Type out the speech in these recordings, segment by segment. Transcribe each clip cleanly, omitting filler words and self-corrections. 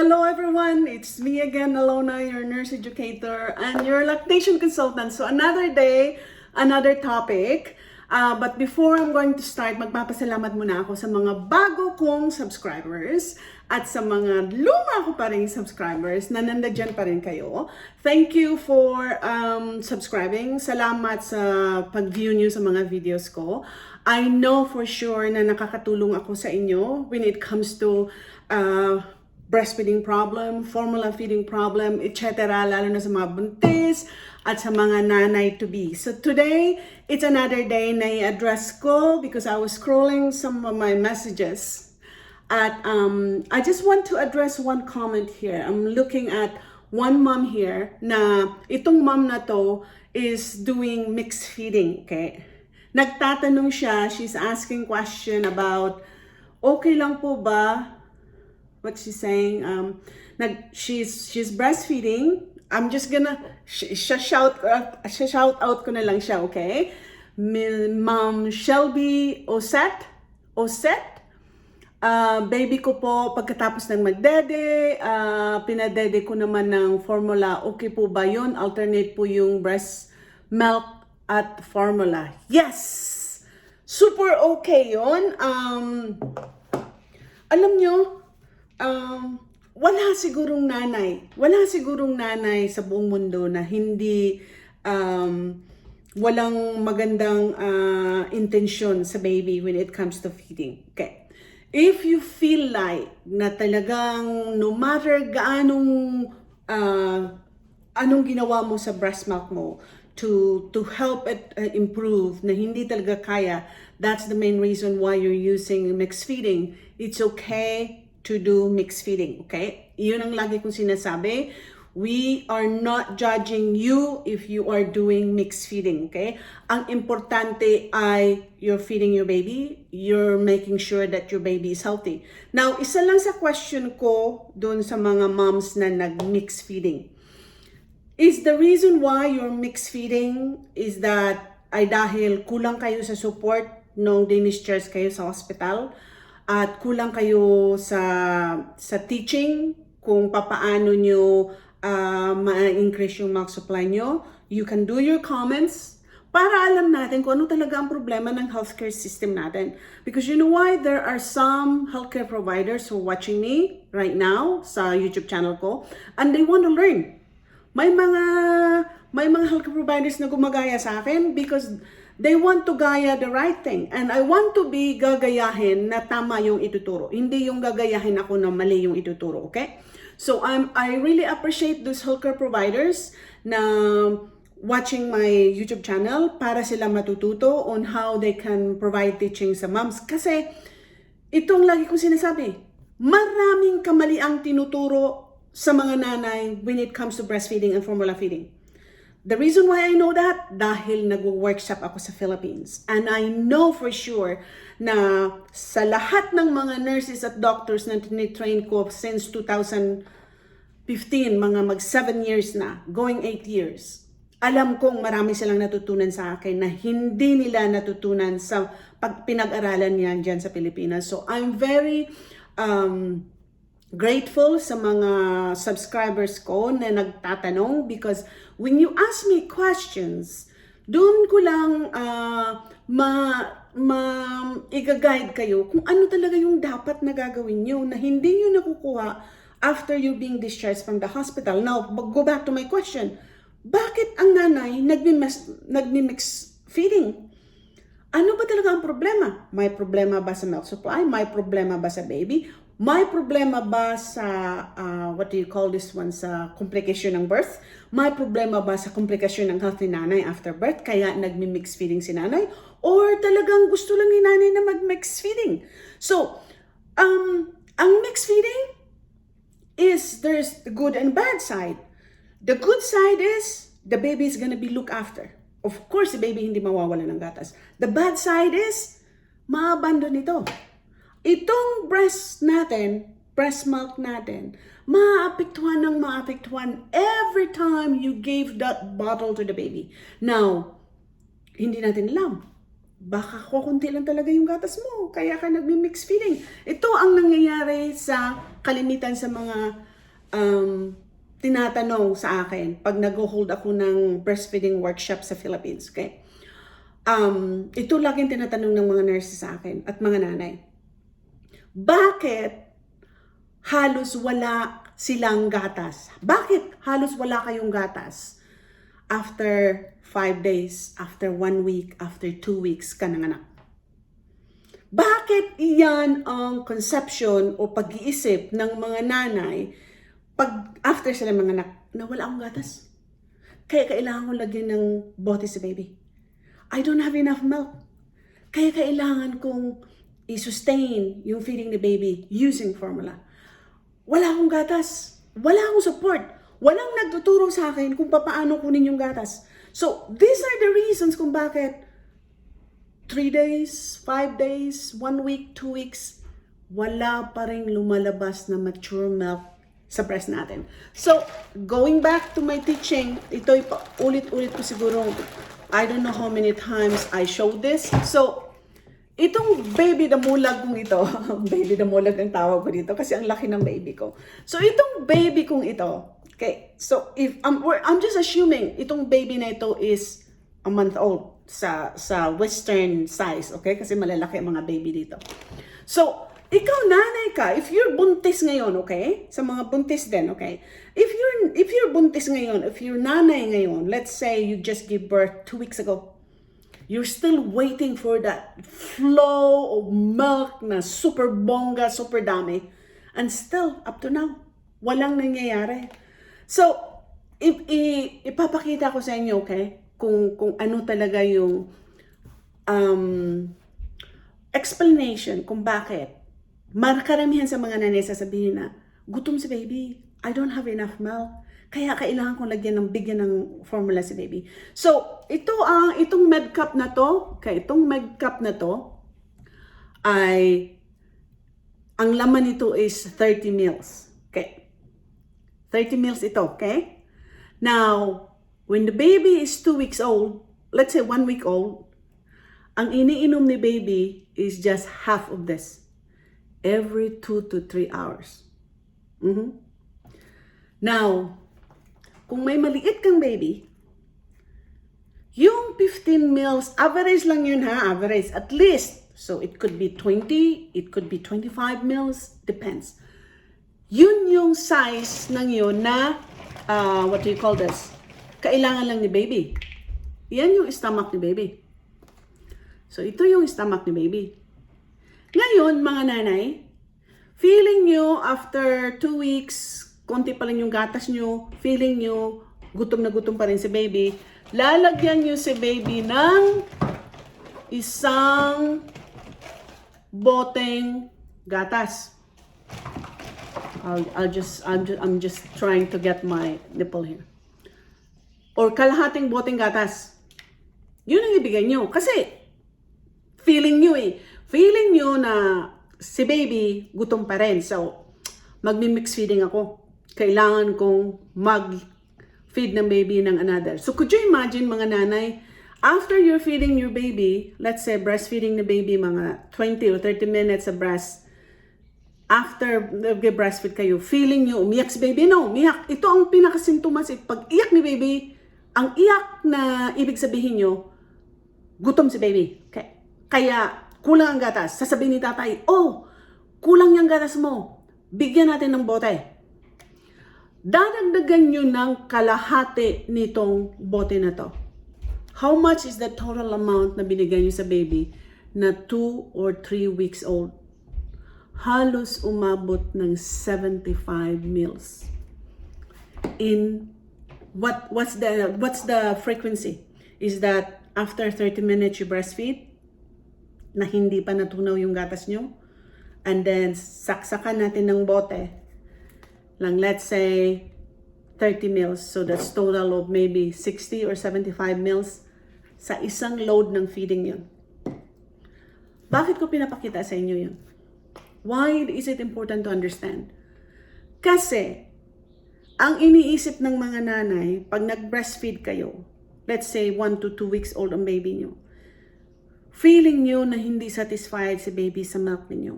Hello everyone, it's me again, Alona, your nurse educator and your lactation consultant. So another day, another topic. But before I'm going to start, magpapasalamat muna ako sa mga bago kong subscribers at sa mga luma ko pa rin subscribers na nandyan pa rin kayo. Thank you for subscribing. Salamat sa pag-view nyo sa mga videos ko. I know for sure na nakakatulong ako sa inyo when it comes to breastfeeding problem, formula feeding problem, etc. Lalo na sa mga buntis at sa mga nanay-to-be. So today, it's another day na i-address ko because I was scrolling some of my messages. At I just want to address one comment here. I'm looking at one mom here na itong mom na to is doing mixed feeding, okay? Nagtatanong siya, she's asking question about, okay lang po ba? What she's saying, she's breastfeeding. I'm just gonna shout out ko na lang siya, okay? Ma'am Shelby Osset, baby ko po pagkatapos ng magdede, pinadede ko naman ng formula. Okay po ba yun? Alternate po yung breast milk at formula. Yes! Super okay yun. Alam nyo, wala sigurong nanay sa buong mundo na hindi walang magandang intensyon sa baby when it comes to feeding. Okay. If you feel like na talagang no matter anong ginawa mo sa breast milk mo to help it improve na hindi talaga kaya, that's the main reason why you're using mixed feeding. It's okay to do mixed feeding, okay? Yun ang lagi kong sinasabi. We are not judging you if you are doing mixed feeding, okay? Ang importante ay you're feeding your baby, you're making sure that your baby is healthy. Now, isa lang sa question ko dun sa mga moms na nag-mixed feeding. Is the reason why you're mixed feeding is that ay dahil kulang kayo sa support nung dinischarge kayo sa hospital? At kulang kayo sa teaching kung papaano nyo ma-increase yung milk supply nyo. You can do your comments para alam natin kung ano talaga ang problema ng healthcare system natin. Because you know why? There are some healthcare providers who are watching me right now sa YouTube channel ko and they want to learn. May mga healthcare providers na gumagaya sa akin because they want to gaya the right thing. And I want to be gagayahin na tama yung ituturo. Hindi yung gagayahin ako na mali yung ituturo, okay? So I really appreciate those healthcare providers na watching my YouTube channel para sila matututo on how they can provide teaching sa moms. Kasi itong lagi kong sinasabi, maraming kamali ang tinuturo sa mga nanay when it comes to breastfeeding and formula feeding. The reason why I know that, dahil nag-workshop ako sa Philippines. And I know for sure na sa lahat ng mga nurses at doctors na tinitrain ko since 2015, mga mag 7 years na, going 8 years, alam kong marami silang natutunan sa akin na hindi nila natutunan sa pinag-aralan niyan dyan sa Pilipinas. So I'm very grateful sa mga subscribers ko na nagtatanong because when you ask me questions, doon ko lang i-guide kayo kung ano talaga yung dapat na gagawin nyo na hindi nyo nakukuha after you being discharged from the hospital. Now, go back to my question. Bakit ang nanay nagmi-mix feeding? Ano ba talaga ang problema? May problema ba sa milk supply? May problema ba sa baby? May problema ba sa, what do you call this one, sa complication ng birth? May problema ba sa komplikasyon ng health ni nanay after birth, kaya nagmi-mix feeding si nanay? Or talagang gusto lang ni nanay na mag-mix feeding? So, ang mix feeding is, there's the good and bad side. The good side is, the baby is gonna be looked after. Of course, the baby hindi mawawala ng gatas. The bad side is, ma-abandon ito. Itong breast milk natin, maapektuhan every time you gave that bottle to the baby. Now, hindi natin alam. Baka kukunti lang talaga yung gatas mo, kaya ka nagmi-mix feeding. Ito ang nangyayari sa kalimitan sa mga tinatanong sa akin pag nag-hold ako ng breastfeeding workshop sa Philippines, okay? Ito laging tinatanong ng mga nurses sa akin at mga nanay. Bakit halos wala silang gatas? Bakit halos wala kayong gatas? After 5 days, after 1 week, after 2 weeks ka nanganak. Bakit iyan ang conception o pag-iisip ng mga nanay pag after sila manganak na wala akong gatas? Kaya kailangan ko lagyan ng bote si baby. I don't have enough milk. Kaya kailangan kong i-sustain yung feeding the baby using formula. Wala akong gatas. Wala akong support. Walang nagtuturo sa akin kung paano kunin yung gatas. So, these are the reasons kung bakit 3 days, 5 days, 1 week, 2 weeks, wala pa rin lumalabas na mature milk sa breast natin. So, going back to my teaching, ito ulit-ulit ko siguro, I don't know how many times I showed this. So, itong baby na mulag kong ito, baby na mulag ang tawag ko dito kasi ang laki ng baby ko. So, itong baby kong ito, okay, so if I'm just assuming itong baby na ito is a month old sa western size, okay? Kasi malalaki ang mga baby dito. So, ikaw nanay ka, if you're buntis ngayon, okay? Sa mga buntis din, okay? If you're buntis ngayon, if you're nanay ngayon, let's say you just give birth 2 weeks ago, you're still waiting for that flow of milk na super bongga, super dami, and still, up to now, walang nangyayari. So, ipapakita ko sa inyo, okay? Kung ano talaga yung explanation kung bakit karamihan sa mga nanay sasabihin na gutom si baby, I don't have enough milk, kaya kailangan kong bigyan ng formula si baby. So, itong med cup na to, okay, itong med cup na to ay ang laman nito is 30 mils. Okay. 30 mils ito, okay? Now, when the baby is 2 weeks old, let's say 1 week old, ang iniinom ni baby is just half of this. Every 2 to 3 hours. Now, kung may maliit kang baby, yung 15 mils, average lang yun ha, average, at least. So, it could be 20, it could be 25 mils, depends. Yun yung size ng yun na, what do you call this? Kailangan lang ni baby. Yan yung stomach ni baby. So, ito yung stomach ni baby. Ngayon, mga nanay, feeling nyo after 2 weeks, konti pa lang yung gatas nyo, feeling nyo, gutom na gutom pa rin si baby, lalagyan nyo si baby ng isang boteng gatas. I'm just trying to get my nipple here. Or kalahating boteng gatas. Yun ang ibigay nyo. Kasi, feeling nyo feeling nyo na si baby gutom pa rin. So, magmi-mix feeding ako. Kailangan kong mag-feed ng baby ng another. So, could you imagine mga nanay, after you're feeding your baby, let's say breastfeeding the baby mga 20 or 30 minutes sa breast, after breastfeed kayo, feeling nyo, umiyak si baby? No, umiyak. Ito ang pinakasintomas. Pag iyak ni baby, ang iyak na ibig sabihin nyo, gutom si baby. Okay. Kaya, kulang ang gatas. Sasabihin ni tatay, oh, kulang yung gatas mo. Bigyan natin ng bote. Dadagdagan nyo ng kalahati nitong bote na to. How much is the total amount na binigay nyo sa baby na 2 or 3 weeks old? Halos umabot ng 75 mils. In what's the frequency? Is that after 30 minutes you breastfeed? Na hindi pa natunaw yung gatas nyo, and then saksakan natin ng bote lang, let's say 30 mils, so that's total of maybe 60 or 75 mils sa isang load ng feeding yun. Bakit ko pinapakita sa inyo yun? Why is it important to understand? Kasi ang iniisip ng mga nanay pag nag-breastfeed kayo, let's say 1 to 2 weeks old ang baby nyo, feeling nyo na hindi satisfied si baby sa milk ninyo.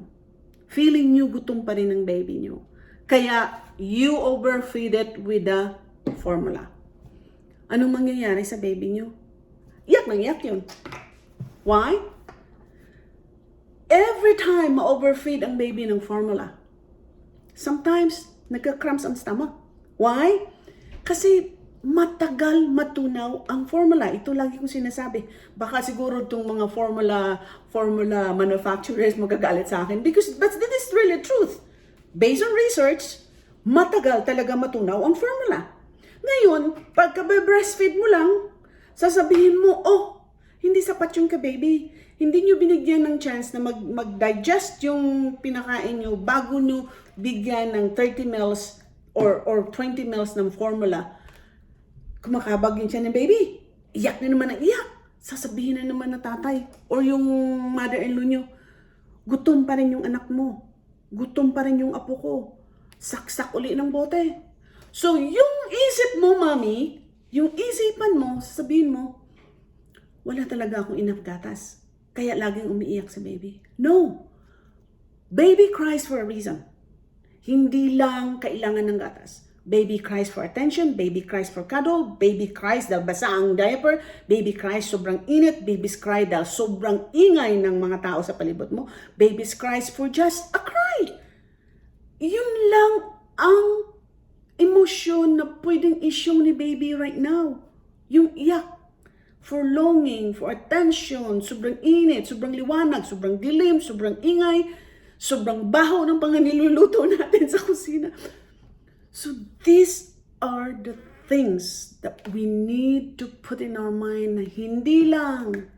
Feeling nyo gutom pa rin ang baby nyo. Kaya, you overfeed it with the formula. Anong mangyayari sa baby nyo? Iyak nang iyak yun. Why? Every time ma-overfeed ang baby ng formula, sometimes nagka-cramps ang stomach. Why? Kasi matagal matunaw ang formula. Ito lagi kong sinasabi. Baka siguro itong mga formula manufacturers magagalit sa akin because this is really truth. Based on research, matagal talaga matunaw ang formula. Ngayon, pagka breastfeed mo lang, sasabihin mo, oh, hindi sapat yung ka-baby. Hindi nyo binigyan ng chance na mag-digest yung pinakain nyo bago nyo bigyan ng 30 ml or 20 ml ng formula. Kumakabag yun siya ng baby. Iyak na naman ang iyak. Sasabihin na naman ng tatay or yung mother-in-law nyo, gutom pa rin yung anak mo. Gutom pa rin yung apo ko. Saksak uli ng bote. So, yung isip mo, mami, yung isipan mo, sasabihin mo, wala talaga akong enough gatas. Kaya laging umiiyak si baby. No. Baby cries for a reason. Hindi lang kailangan ng gatas. Baby cries for attention, baby cries for cuddle, baby cries dahil basa ang diaper, baby cries sobrang init, babies cry dahil sobrang ingay ng mga tao sa palibot mo, babies cries for just a cry. Yun lang ang emosyon na pwedeng i-show ni baby right now. Yung iyak. For longing, for attention, sobrang init, sobrang liwanag, sobrang dilim, sobrang ingay, sobrang baho ng mga niluluto natin sa kusina. So these are the things that we need to put in our mind na hindi lang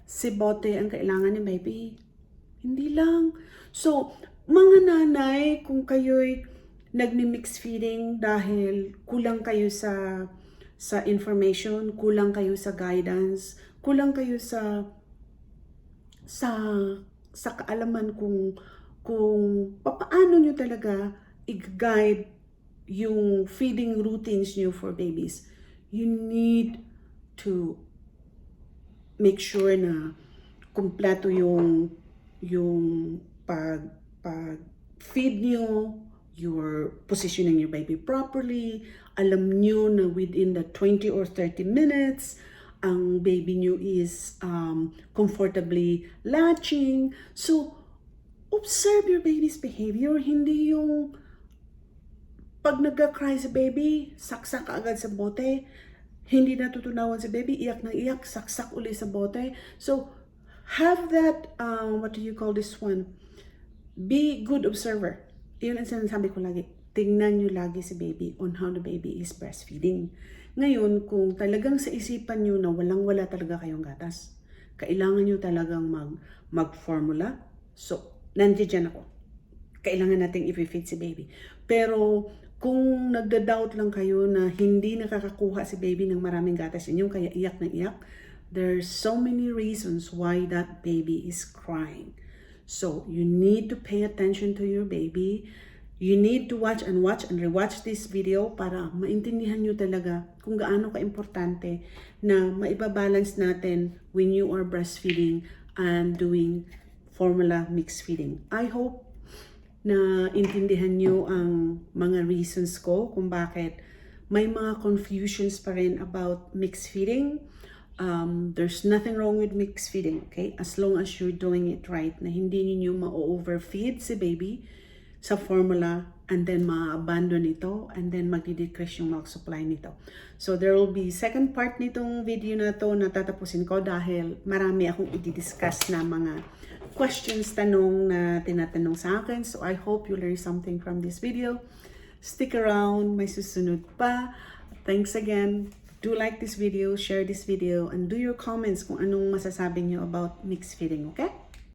si bote ang kailangan ni baby. Hindi lang. So, mga nanay, kung kayo'y nagmi-mix feeding dahil kulang kayo sa information, kulang kayo sa guidance, kulang kayo sa kaalaman kung paano nyo talaga i-guide yung feeding routines nyo for babies. You need to make sure na kumpleto yung pag-feed nyo, you're positioning your baby properly, alam nyo na within the 20 or 30 minutes, ang baby nyo is comfortably latching. So, observe your baby's behavior. Hindi yung pag nagka-cry sa baby, saksak agad sa bote. Hindi natutunawan sa baby, iyak na iyak, saksak uli sa bote. So, have that, what do you call this one? Be good observer. Yun ang sinasabi ko lagi. Tingnan nyo lagi si baby on how the baby is breastfeeding. Ngayon, kung talagang sa isipan nyo na walang-wala talaga kayong gatas, kailangan nyo talagang mag-formula. So, nandiyan ako. Kailangan nating i-feed si baby. Pero, kung nagda-doubt lang kayo na hindi nakakakuha si baby ng maraming gatas inyo, kaya iyak na iyak, there's so many reasons why that baby is crying. So, you need to pay attention to your baby. You need to watch and rewatch this video para maintindihan nyo talaga kung gaano ka-importante na maibabalance natin when you are breastfeeding and doing formula mix feeding. I hope na intindihan nyo ang mga reasons ko kung bakit may mga confusions pa rin about mix feeding. There's nothing wrong with mix feeding, okay? As long as you're doing it right, na hindi niyo ma-overfeed si baby sa formula and then ma-abandon ito and then magdi-decrease yung milk supply nito. So there will be second part nitong video na to na tatapusin ko dahil marami akong i-discuss na mga questions, tanong na tinatanong sa akin. So I hope you learn something from this video. Stick around, may susunod pa. Thanks again. Do like this video, share this video, and do your comments kung anong masasabi nyo about mixed feeding, okay?